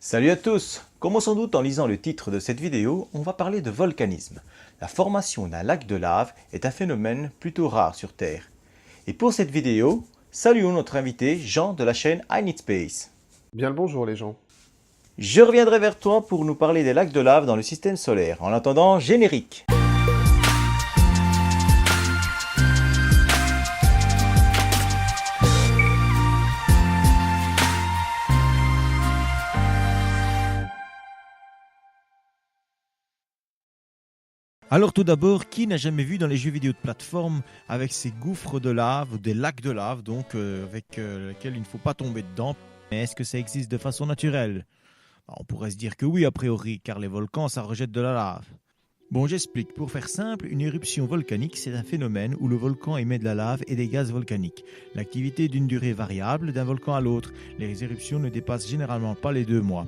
Salut à tous! Comme sans doute en lisant le titre de cette vidéo, on va parler de volcanisme. La formation d'un lac de lave est un phénomène plutôt rare sur Terre. Et pour cette vidéo, saluons notre invité Jean de la chaîne I Need Space. Bien le bonjour les gens. Je reviendrai vers toi pour nous parler des lacs de lave dans le système solaire. En attendant, générique! Alors tout d'abord, qui n'a jamais vu dans les jeux vidéo de plateforme avec ces gouffres de lave, ou des lacs de lave, donc avec lesquels il ne faut pas tomber dedans? Mais est-ce que ça existe de façon naturelle? On pourrait se dire que oui a priori, car les volcans ça rejette de la lave. Bon, j'explique. Pour faire simple, une éruption volcanique, c'est un phénomène où le volcan émet de la lave et des gaz volcaniques. L'activité est d'une durée variable d'un volcan à l'autre. Les éruptions ne dépassent généralement pas les 2 mois.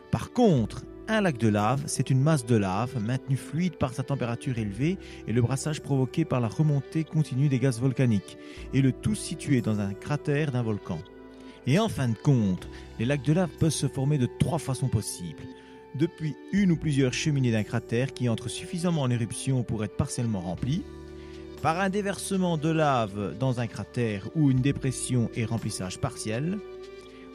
Par contre, un lac de lave, c'est une masse de lave maintenue fluide par sa température élevée et le brassage provoqué par la remontée continue des gaz volcaniques, et le tout situé dans un cratère d'un volcan. Et en fin de compte, les lacs de lave peuvent se former de 3 façons possibles. Depuis une ou plusieurs cheminées d'un cratère qui entrent suffisamment en éruption pour être partiellement remplis, par un déversement de lave dans un cratère ou une dépression et remplissage partiel,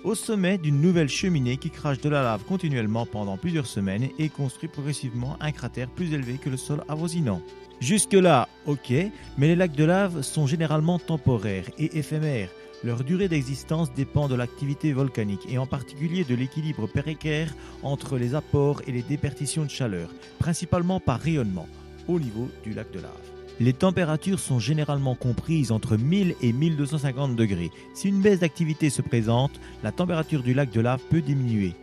au sommet d'une nouvelle cheminée qui crache de la lave continuellement pendant plusieurs semaines et construit progressivement un cratère plus élevé que le sol avoisinant. Jusque-là, ok, mais les lacs de lave sont généralement temporaires et éphémères. Leur durée d'existence dépend de l'activité volcanique et en particulier de l'équilibre précaire entre les apports et les déperditions de chaleur, principalement par rayonnement, au niveau du lac de lave. Les températures sont généralement comprises entre 1000 et 1250 degrés. Si une baisse d'activité se présente, la température du lac de lave peut diminuer.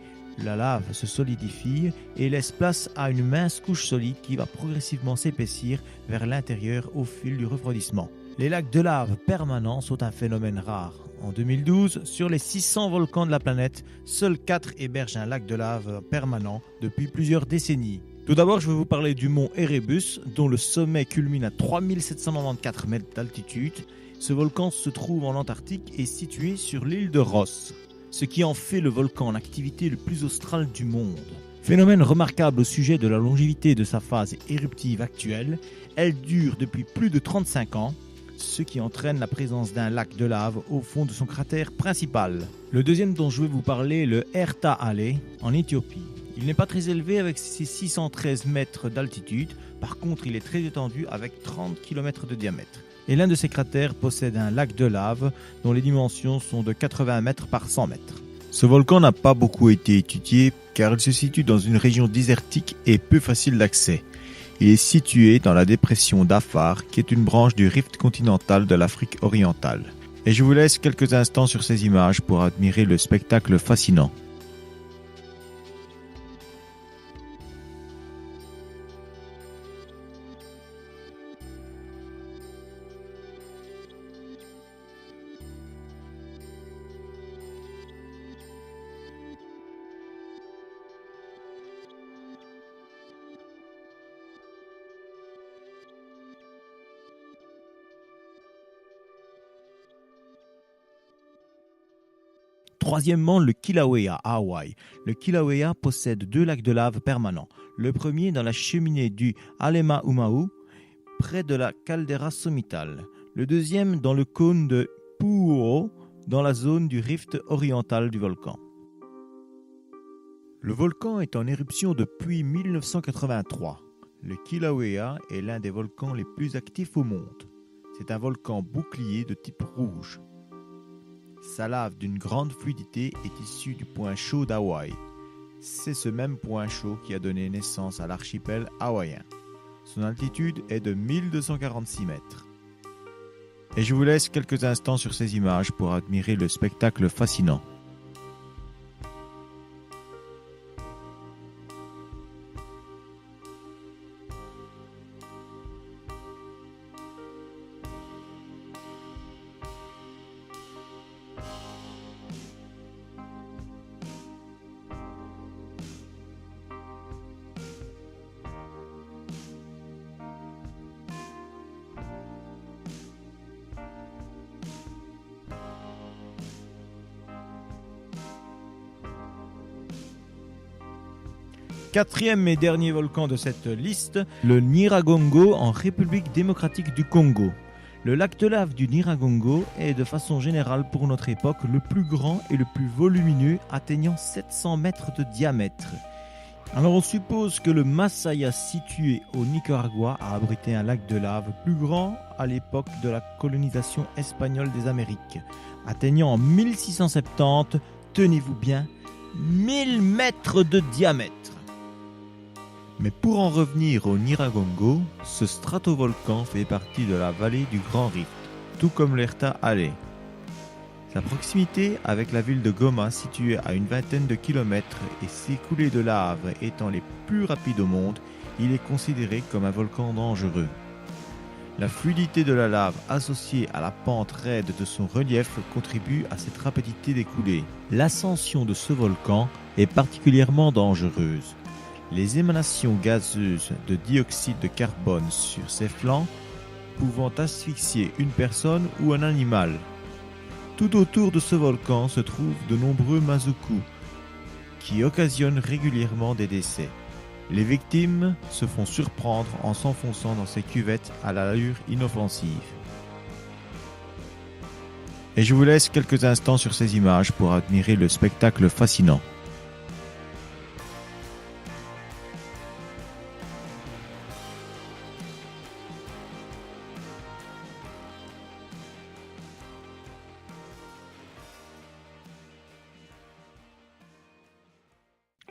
La lave se solidifie et laisse place à une mince couche solide qui va progressivement s'épaissir vers l'intérieur au fil du refroidissement. Les lacs de lave permanents sont un phénomène rare. En 2012, sur les 600 volcans de la planète, seuls 4 hébergent un lac de lave permanent depuis plusieurs décennies. Tout d'abord, je vais vous parler du mont Erebus, dont le sommet culmine à 3794 mètres d'altitude. Ce volcan se trouve en Antarctique et situé sur l'île de Ross, ce qui en fait le volcan en activité le plus austral du monde. Phénomène remarquable au sujet de la longévité de sa phase éruptive actuelle, elle dure depuis plus de 35 ans, ce qui entraîne la présence d'un lac de lave au fond de son cratère principal. Le deuxième dont je vais vous parler est le Erta Ale en Éthiopie. Il n'est pas très élevé avec ses 613 mètres d'altitude, par contre il est très étendu avec 30 km de diamètre. Et l'un de ces cratères possède un lac de lave dont les dimensions sont de 80 mètres par 100 mètres. Ce volcan n'a pas beaucoup été étudié car il se situe dans une région désertique et peu facile d'accès. Il est situé dans la dépression d'Afar, qui est une branche du rift continental de l'Afrique orientale. Et je vous laisse quelques instants sur ces images pour admirer le spectacle fascinant. Troisièmement, le Kilauea à Hawaï. Le Kilauea possède 2 lacs de lave permanents. Le premier dans la cheminée du Halemaumau, près de la caldeira sommitale. Le deuxième dans le cône de Pu'uo, dans la zone du rift oriental du volcan. Le volcan est en éruption depuis 1983. Le Kilauea est l'un des volcans les plus actifs au monde. C'est un volcan bouclier de type rouge. Sa lave d'une grande fluidité est issue du point chaud d'Hawaï. C'est ce même point chaud qui a donné naissance à l'archipel hawaïen. Son altitude est de 1246 mètres. Et je vous laisse quelques instants sur ces images pour admirer le spectacle fascinant. Quatrième et dernier volcan de cette liste, le Nyiragongo en République démocratique du Congo. Le lac de lave du Nyiragongo est de façon générale pour notre époque le plus grand et le plus volumineux, atteignant 700 mètres de diamètre. Alors on suppose que le Masaya situé au Nicaragua a abrité un lac de lave plus grand à l'époque de la colonisation espagnole des Amériques, atteignant en 1670, tenez-vous bien, 1000 mètres de diamètre. Mais pour en revenir au Nyiragongo, ce stratovolcan fait partie de la vallée du Grand Rift, tout comme l'Erta Alley. Sa proximité avec la ville de Goma, située à une vingtaine de kilomètres, et ses coulées de lave étant les plus rapides au monde, il est considéré comme un volcan dangereux. La fluidité de la lave associée à la pente raide de son relief contribue à cette rapidité des coulées. L'ascension de ce volcan est particulièrement dangereuse. Les émanations gazeuses de dioxyde de carbone sur ses flancs pouvant asphyxier une personne ou un animal. Tout autour de ce volcan se trouvent de nombreux mazoku qui occasionnent régulièrement des décès. Les victimes se font surprendre en s'enfonçant dans ces cuvettes à l'allure inoffensive. Et je vous laisse quelques instants sur ces images pour admirer le spectacle fascinant.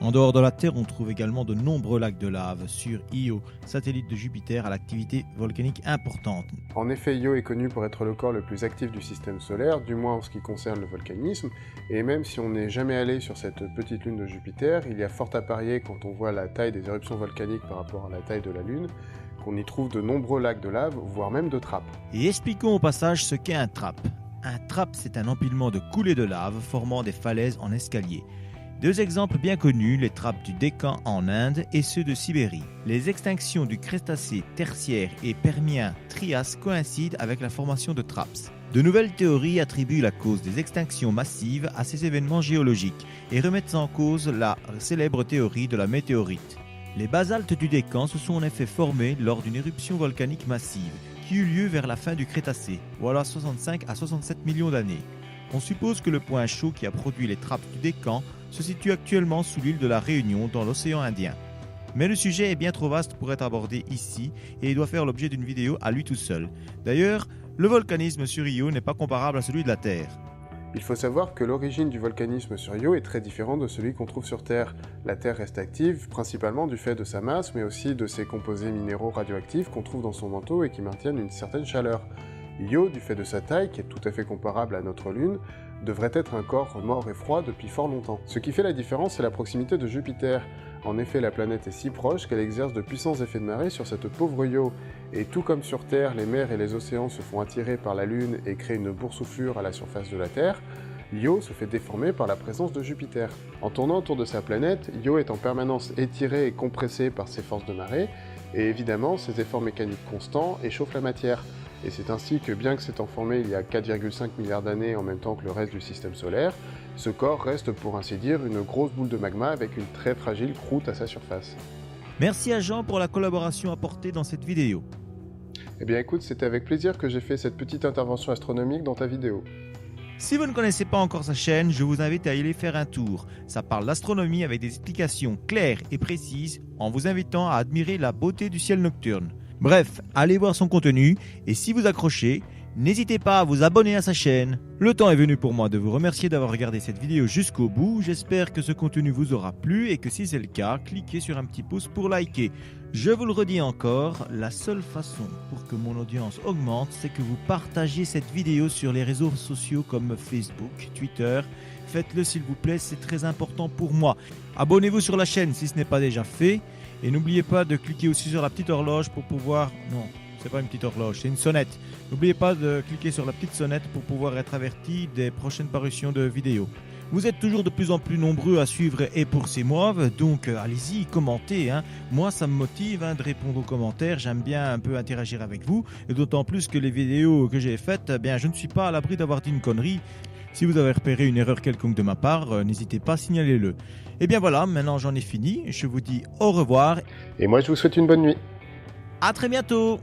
En dehors de la Terre, on trouve également de nombreux lacs de lave sur Io, satellite de Jupiter à l'activité volcanique importante. En effet, Io est connu pour être le corps le plus actif du système solaire, du moins en ce qui concerne le volcanisme, et même si on n'est jamais allé sur cette petite lune de Jupiter, il y a fort à parier quand on voit la taille des éruptions volcaniques par rapport à la taille de la Lune, qu'on y trouve de nombreux lacs de lave, voire même de trappes. Et expliquons au passage ce qu'est un trappe. Un trappe, c'est un empilement de coulées de lave formant des falaises en escalier. Deux exemples bien connus, les trappes du Décan en Inde et ceux de Sibérie. Les extinctions du Crétacé tertiaire et Permien-Trias coïncident avec la formation de trappes. De nouvelles théories attribuent la cause des extinctions massives à ces événements géologiques et remettent en cause la célèbre théorie de la météorite. Les basaltes du Décan se sont en effet formés lors d'une éruption volcanique massive qui eut lieu vers la fin du Crétacé, voilà 65 à 67 millions d'années. On suppose que le point chaud qui a produit les trappes du Décan se situe actuellement sous l'île de la Réunion dans l'océan Indien. Mais le sujet est bien trop vaste pour être abordé ici et il doit faire l'objet d'une vidéo à lui tout seul. D'ailleurs, le volcanisme sur Io n'est pas comparable à celui de la Terre. Il faut savoir que l'origine du volcanisme sur Io est très différente de celui qu'on trouve sur Terre. La Terre reste active, principalement du fait de sa masse, mais aussi de ses composés minéraux radioactifs qu'on trouve dans son manteau et qui maintiennent une certaine chaleur. Io, du fait de sa taille, qui est tout à fait comparable à notre Lune, devrait être un corps mort et froid depuis fort longtemps. Ce qui fait la différence, c'est la proximité de Jupiter. En effet, la planète est si proche qu'elle exerce de puissants effets de marée sur cette pauvre Io. Et tout comme sur Terre, les mers et les océans se font attirer par la Lune et créent une boursouflure à la surface de la Terre, Io se fait déformer par la présence de Jupiter. En tournant autour de sa planète, Io est en permanence étirée et compressée par ses forces de marée, et évidemment, ses efforts mécaniques constants échauffent la matière. Et c'est ainsi que, bien que s'étant formé il y a 4,5 milliards d'années en même temps que le reste du système solaire, ce corps reste pour ainsi dire une grosse boule de magma avec une très fragile croûte à sa surface. Merci à Jean pour la collaboration apportée dans cette vidéo. Eh bien écoute, c'était avec plaisir que j'ai fait cette petite intervention astronomique dans ta vidéo. Si vous ne connaissez pas encore sa chaîne, je vous invite à y aller faire un tour. Ça parle d'astronomie avec des explications claires et précises en vous invitant à admirer la beauté du ciel nocturne. Bref, allez voir son contenu et si vous accrochez, n'hésitez pas à vous abonner à sa chaîne. Le temps est venu pour moi de vous remercier d'avoir regardé cette vidéo jusqu'au bout. J'espère que ce contenu vous aura plu et que si c'est le cas, cliquez sur un petit pouce pour liker. Je vous le redis encore, la seule façon pour que mon audience augmente, c'est que vous partagiez cette vidéo sur les réseaux sociaux comme Facebook, Twitter. Faites-le s'il vous plaît, c'est très important pour moi. Abonnez-vous sur la chaîne si ce n'est pas déjà fait. Et n'oubliez pas de cliquer aussi sur la petite horloge pour pouvoir... Non, c'est pas une petite horloge, c'est une sonnette. N'oubliez pas de cliquer sur la petite sonnette pour pouvoir être averti des prochaines parutions de vidéos. Vous êtes toujours de plus en plus nombreux à suivre Et pour ces mois, donc allez-y, commentez. Moi, ça me motive de répondre aux commentaires. J'aime bien un peu interagir avec vous. Et d'autant plus que les vidéos que j'ai faites, je ne suis pas à l'abri d'avoir dit une connerie. Si vous avez repéré une erreur quelconque de ma part, n'hésitez pas à signaler-le. Et bien voilà, maintenant j'en ai fini. Je vous dis au revoir. Et moi, je vous souhaite une bonne nuit. À très bientôt.